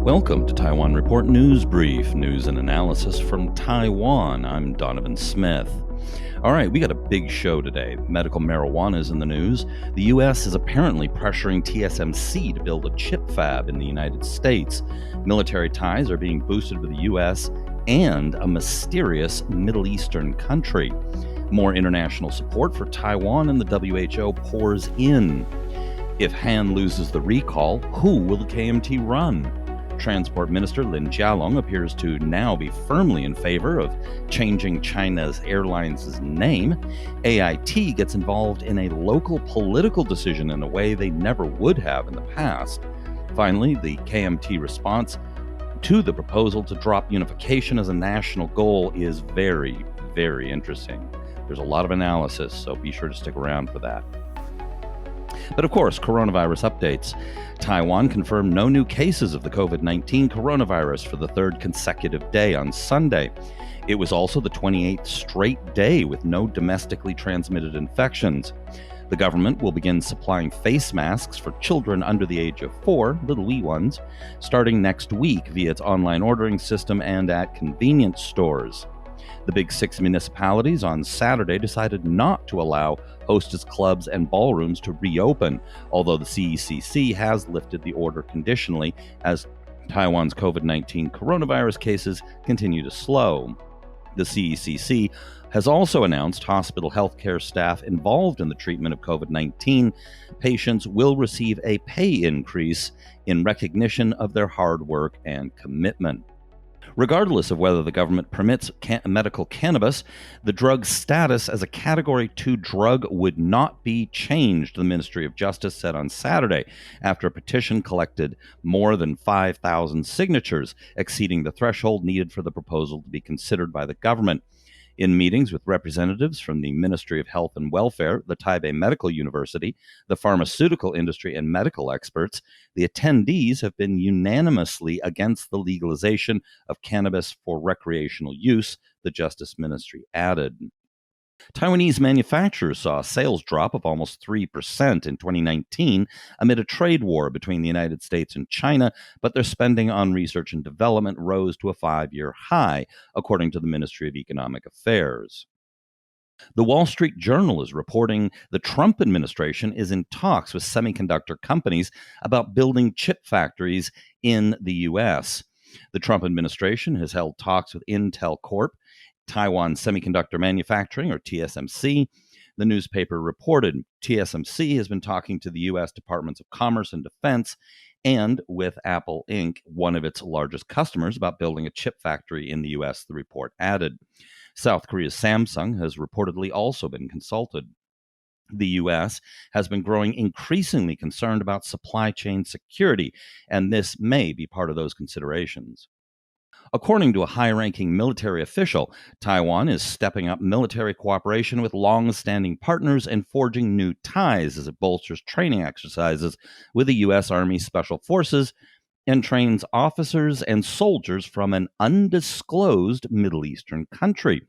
Welcome to Taiwan Report News Brief, news and analysis from Taiwan. I'm Donovan Smith. All right, we got a big show today. Medical marijuana is in the news. The U.S. is apparently pressuring TSMC to build a chip fab in the United States. Military ties are being boosted with the U.S. and a mysterious Middle Eastern country. More international support for Taiwan and the WHO pours in. If Han loses the recall, who will the KMT run? Transport Minister Lin Chia-lung appears to now be firmly in favor of changing China Airlines' name. AIT gets involved in a local political decision in a way they never would have in the past. Finally, the KMT response to the proposal to drop unification as a national goal is very, very interesting. There's a lot of analysis, so be sure to stick around for that. But of course, coronavirus updates. Taiwan confirmed no new cases of the COVID-19 coronavirus for the third consecutive day on Sunday. It was also the 28th straight day with no domestically transmitted infections. The government will begin supplying face masks for children under the age of 4, little wee ones, starting next week via its online ordering system and at convenience stores. The big 6 municipalities on Saturday decided not to allow hostess clubs and ballrooms to reopen, although the CECC has lifted the order conditionally as Taiwan's COVID-19 coronavirus cases continue to slow. The CECC has also announced hospital healthcare staff involved in the treatment of COVID-19 patients will receive a pay increase in recognition of their hard work and commitment. Regardless of whether the government permits medical cannabis, the drug's status as a Category 2 drug would not be changed, the Ministry of Justice said on Saturday, after a petition collected more than 5,000 signatures, exceeding the threshold needed for the proposal to be considered by the government. In meetings with representatives from the Ministry of Health and Welfare, the Taipei Medical University, the pharmaceutical industry, and medical experts, the attendees have been unanimously against the legalization of cannabis for recreational use, the Justice Ministry added. Taiwanese manufacturers saw a sales drop of almost 3% in 2019 amid a trade war between the United States and China, but their spending on research and development rose to a 5-year high, according to the Ministry of Economic Affairs. The Wall Street Journal is reporting the Trump administration is in talks with semiconductor companies about building chip factories in the U.S. The Trump administration has held talks with Intel Corp, Taiwan Semiconductor Manufacturing, or TSMC. The newspaper reported TSMC has been talking to the U.S. Departments of Commerce and Defense and with Apple Inc., one of its largest customers, about building a chip factory in the U.S., the report added. South Korea's Samsung has reportedly also been consulted. The U.S. has been growing increasingly concerned about supply chain security, and this may be part of those considerations. According to a high-ranking military official, Taiwan is stepping up military cooperation with long-standing partners and forging new ties as it bolsters training exercises with the U.S. Army Special Forces and trains officers and soldiers from an undisclosed Middle Eastern country.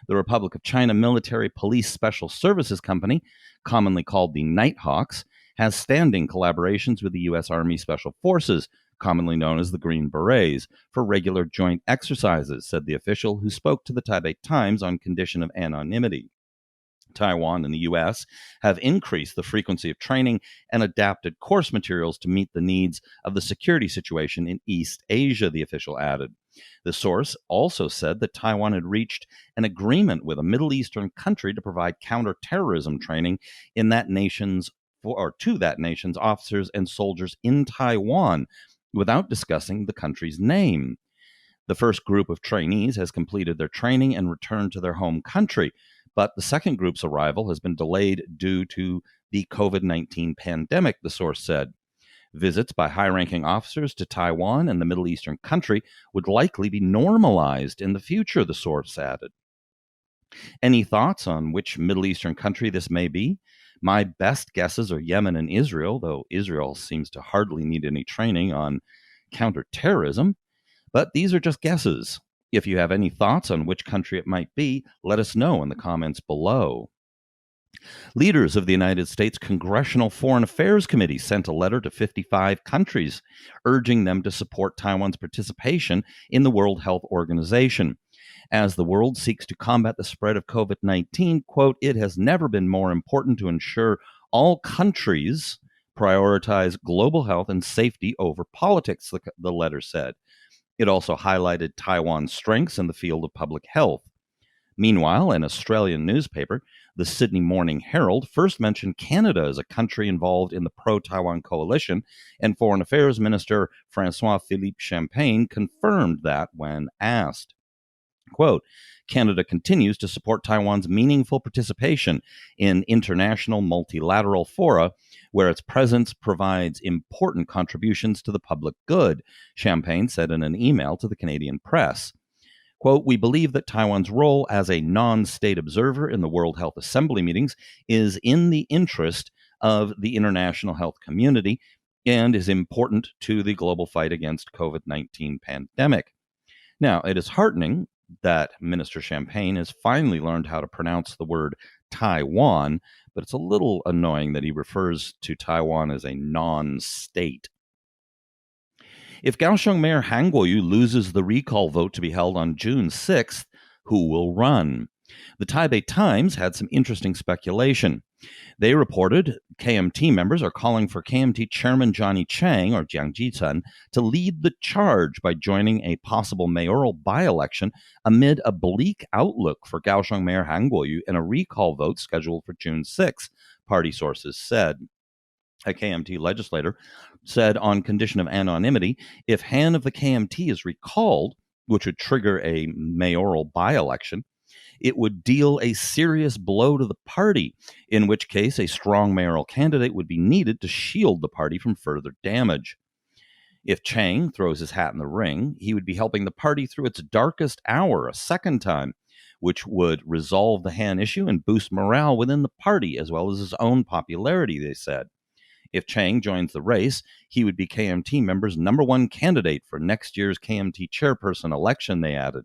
The Republic of China Military Police Special Services Company, commonly called the Nighthawks, has standing collaborations with the U.S. Army Special Forces, commonly known as the Green Berets, for regular joint exercises, said the official who spoke to the Taipei Times on condition of anonymity. Taiwan and the U.S. have increased the frequency of training and adapted course materials to meet the needs of the security situation in East Asia, the official added. The source also said that Taiwan had reached an agreement with a Middle Eastern country to provide counterterrorism training in that nation's to that nation's officers and soldiers in Taiwan, without discussing the country's name. The first group of trainees has completed their training and returned to their home country, but the second group's arrival has been delayed due to the COVID-19 pandemic, the source said. Visits by high-ranking officers to Taiwan and the Middle Eastern country would likely be normalized in the future, the source added. Any thoughts on which Middle Eastern country this may be? My best guesses are Yemen and Israel, though Israel seems to hardly need any training on counterterrorism. But these are just guesses. If you have any thoughts on which country it might be, let us know in the comments below. Leaders of the United States Congressional Foreign Affairs Committee sent a letter to 55 countries urging them to support Taiwan's participation in the World Health Organization. As the world seeks to combat the spread of COVID 19, quote, it has never been more important to ensure all countries prioritize global health and safety over politics, the letter said. It also highlighted Taiwan's strengths in the field of public health. Meanwhile, an Australian newspaper, the Sydney Morning Herald, first mentioned Canada as a country involved in the pro-Taiwan coalition, and Foreign Affairs Minister Francois-Philippe Champagne confirmed that when asked. Quote, Canada continues to support Taiwan's meaningful participation in international multilateral fora, where its presence provides important contributions to the public good, Champagne said in an email to the Canadian press. Quote, we believe that Taiwan's role as a non-state observer in the World Health Assembly meetings is in the interest of the international health community and is important to the global fight against COVID-19 pandemic. Now, it is heartening that Minister Champagne has finally learned how to pronounce the word Taiwan, but it's a little annoying that he refers to Taiwan as a non-state. If Kaohsiung Mayor Han Kuo-yu loses the recall vote to be held on June 6th, who will run? The Taipei Times had some interesting speculation. They reported KMT members are calling for KMT Chairman Johnny Chiang, or Jiang Jitsun, to lead the charge by joining a possible mayoral by-election amid a bleak outlook for Kaohsiung Mayor Han Kuo-yu in a recall vote scheduled for June 6th, party sources said. A KMT legislator said on condition of anonymity, if Han of the KMT is recalled, which would trigger a mayoral by-election, it would deal a serious blow to the party, in which case a strong mayoral candidate would be needed to shield the party from further damage. If Chiang throws his hat in the ring, he would be helping the party through its darkest hour a second time, which would resolve the Han issue and boost morale within the party as well as his own popularity, they said. If Chiang joins the race, he would be KMT members' number one candidate for next year's KMT chairperson election, they added.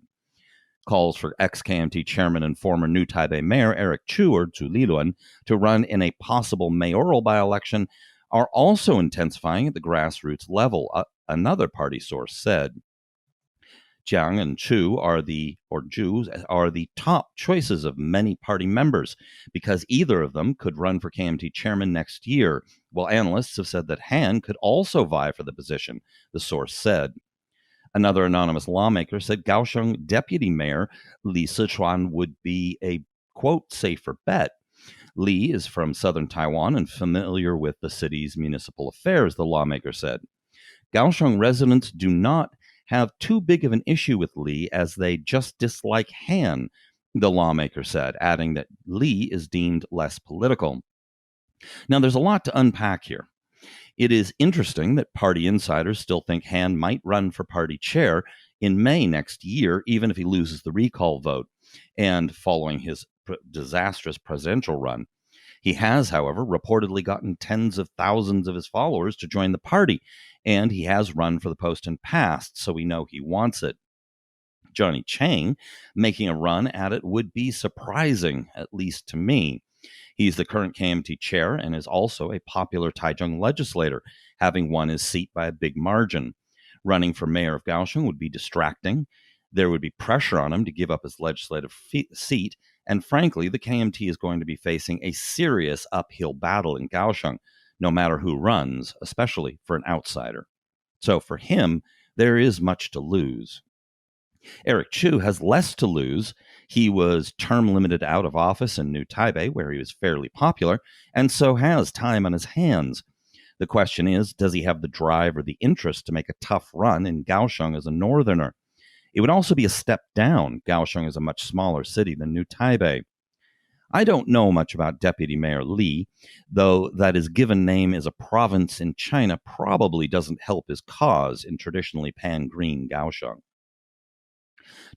Calls for ex-KMT chairman and former New Taipei mayor Eric Chu, or Zhu Liluan, to run in a possible mayoral by-election are also intensifying at the grassroots level, another party source said. Jiang and Chu Zhu are the top choices of many party members because either of them could run for KMT chairman next year, while analysts have said that Han could also vie for the position, the source said. Another anonymous lawmaker said Kaohsiung Deputy Mayor Li Sichuan would be a, quote, safer bet. Li is from southern Taiwan and familiar with the city's municipal affairs, the lawmaker said. Kaohsiung residents do not have too big of an issue with Li as they just dislike Han, the lawmaker said, adding that Li is deemed less political. Now, there's a lot to unpack here. It is interesting that party insiders still think Han might run for party chair in May next year, even if he loses the recall vote, and following his disastrous presidential run. He has, however, reportedly gotten tens of thousands of his followers to join the party, and he has run for the post in past, so we know he wants it. Johnny Chiang making a run at it would be surprising, at least to me. He's the current KMT chair and is also a popular Taichung legislator, having won his seat by a big margin. Running for mayor of Kaohsiung would be distracting. There would be pressure on him to give up his legislative seat, and frankly, the KMT is going to be facing a serious uphill battle in Kaohsiung, no matter who runs, especially for an outsider. So for him, there is much to lose. Eric Chu has less to lose. He was term limited out of office in New Taipei, where he was fairly popular, and so has time on his hands. The question is, does he have the drive or the interest to make a tough run in Kaohsiung as a northerner? It would also be a step down. Kaohsiung is a much smaller city than New Taipei. I don't know much about Deputy Mayor Li, though that his given name is a province in China probably doesn't help his cause in traditionally pan-green Kaohsiung.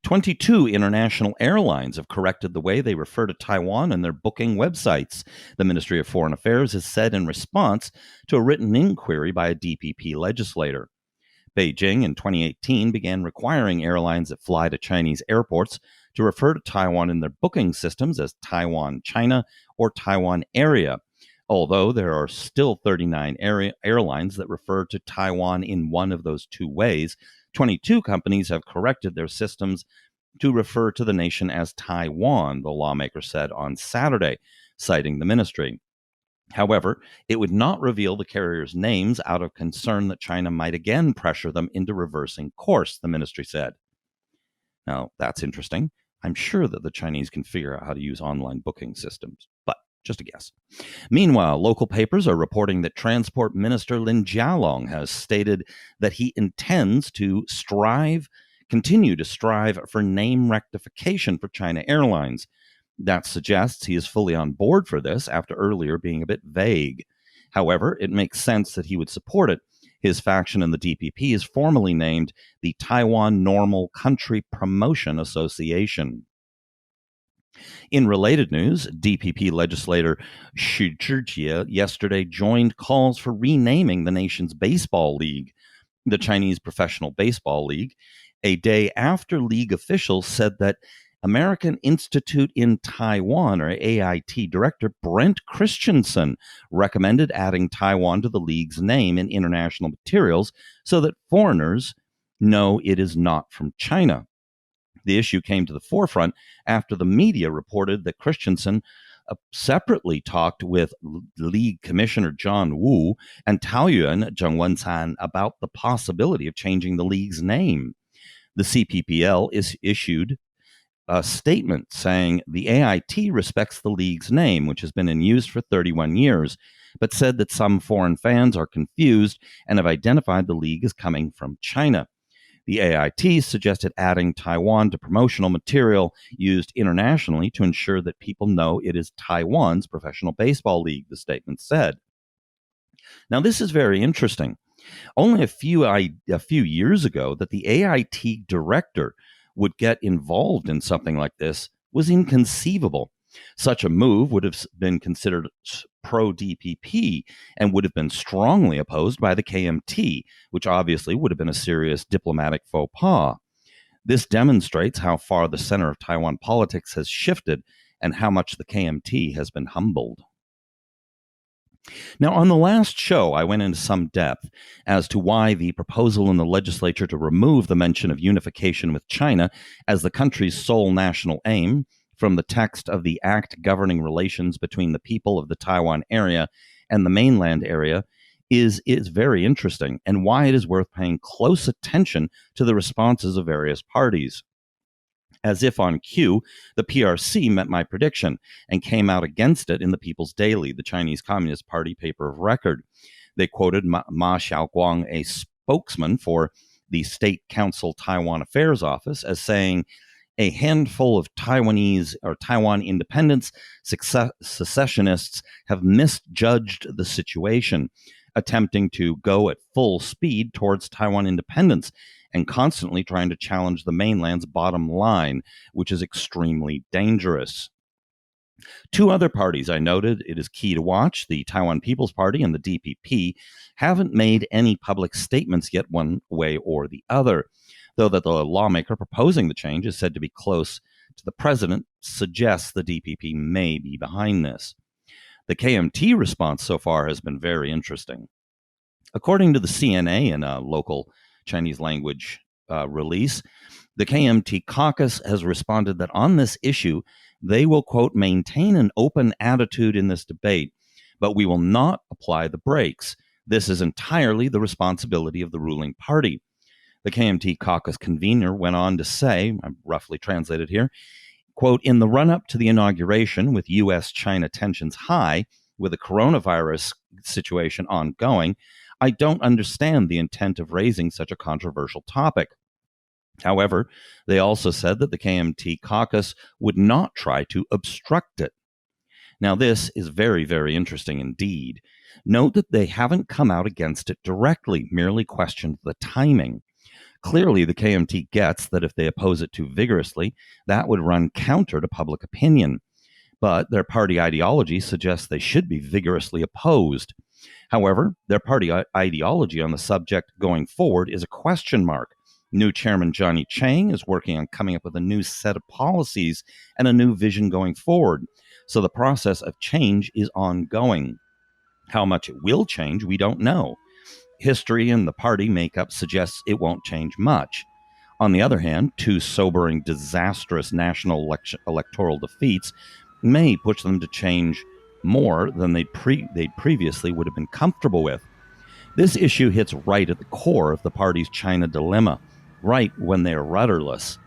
22 international airlines have corrected the way they refer to Taiwan in their booking websites, the Ministry of Foreign Affairs has said in response to a written inquiry by a DPP legislator. Beijing in 2018 began requiring airlines that fly to Chinese airports to refer to Taiwan in their booking systems as Taiwan China or Taiwan Area, although there are still 39 airlines that refer to Taiwan in one of those two ways. 22 companies have corrected their systems to refer to the nation as Taiwan, the lawmaker said on Saturday, citing the ministry. However, it would not reveal the carriers' names out of concern that China might again pressure them into reversing course, the ministry said. Now, that's interesting. I'm sure that the Chinese can figure out how to use online booking systems, but just a guess. Meanwhile, local papers are reporting that Transport Minister Lin Chia-lung has stated that he intends to continue to strive for name rectification for China Airlines. That suggests he is fully on board for this after earlier being a bit vague. However, it makes sense that he would support it. His faction in the DPP is formally named the Taiwan Normal Country Promotion Association. In related news, DPP legislator Xu Zhijie yesterday joined calls for renaming the nation's baseball league, the Chinese Professional Baseball League, a day after league officials said that American Institute in Taiwan, or AIT director Brent Christensen, recommended adding Taiwan to the league's name in international materials so that foreigners know it is not from China. The issue came to the forefront after the media reported that Christensen separately talked with League Commissioner John Wu and Taoyuan Zheng Wencan about the possibility of changing the league's name. The CPPL issued a statement saying the AIT respects the league's name, which has been in use for 31 years, but said that some foreign fans are confused and have identified the league as coming from China. The AIT suggested adding Taiwan to promotional material used internationally to ensure that people know it is Taiwan's professional baseball league, the statement said. Now, this is very interesting. Only a few years ago that the AIT director would get involved in something like this was inconceivable. Such a move would have been considered pro-DPP and would have been strongly opposed by the KMT, which obviously would have been a serious diplomatic faux pas. This demonstrates how far the center of Taiwan politics has shifted and how much the KMT has been humbled. Now, on the last show, I went into some depth as to why the proposal in the legislature to remove the mention of unification with China as the country's sole national aim from the text of the Act governing relations between the people of the Taiwan area and the mainland area is very interesting, and why it is worth paying close attention to the responses of various parties. As if on cue, the PRC met my prediction and came out against it in the People's Daily, the Chinese Communist Party paper of record. They quoted Ma Xiaoguang, a spokesman for the State Council Taiwan Affairs Office, as saying, a handful of Taiwanese or Taiwan independence secessionists have misjudged the situation, attempting to go at full speed towards Taiwan independence and constantly trying to challenge the mainland's bottom line, which is extremely dangerous. Two other parties I noted it is key to watch, the Taiwan People's Party and the DPP, haven't made any public statements yet one way or the other, though that the lawmaker proposing the change is said to be close to the president, suggests the DPP may be behind this. The KMT response so far has been very interesting. According to the CNA in a local Chinese language release, the KMT caucus has responded that on this issue, they will, quote, maintain an open attitude in this debate, but we will not apply the brakes. This is entirely the responsibility of the ruling party. The KMT caucus convener went on to say, I'm roughly translated here, quote, in the run-up to the inauguration with U.S.-China tensions high, with the coronavirus situation ongoing, I don't understand the intent of raising such a controversial topic. However, they also said that the KMT caucus would not try to obstruct it. Now, this is very, very interesting indeed. Note that they haven't come out against it directly, merely questioned the timing. Clearly, the KMT gets that if they oppose it too vigorously, that would run counter to public opinion. But their party ideology suggests they should be vigorously opposed. However, their party ideology on the subject going forward is a question mark. New chairman Johnny Chang is working on coming up with a new set of policies and a new vision going forward. So the process of change is ongoing. How much it will change, we don't know. History and the party makeup suggests it won't change much. On the other hand, two sobering, disastrous national electoral defeats may push them to change more than they previously would have been comfortable with. This issue hits right at the core of the party's China dilemma, right when they're rudderless.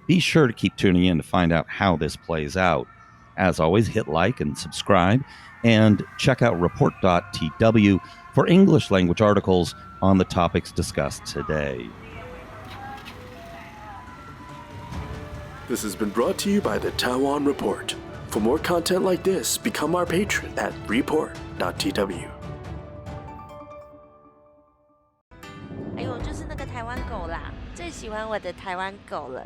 Be sure to keep tuning in to find out how this plays out. As always, hit like and subscribe, and check out report.tw for English language articles on the topics discussed today. This has been brought to you by the Taiwan Report. For more content like this, become our patron at report.tw. 哎呦，就是那个台湾狗啦，最喜欢我的台湾狗了。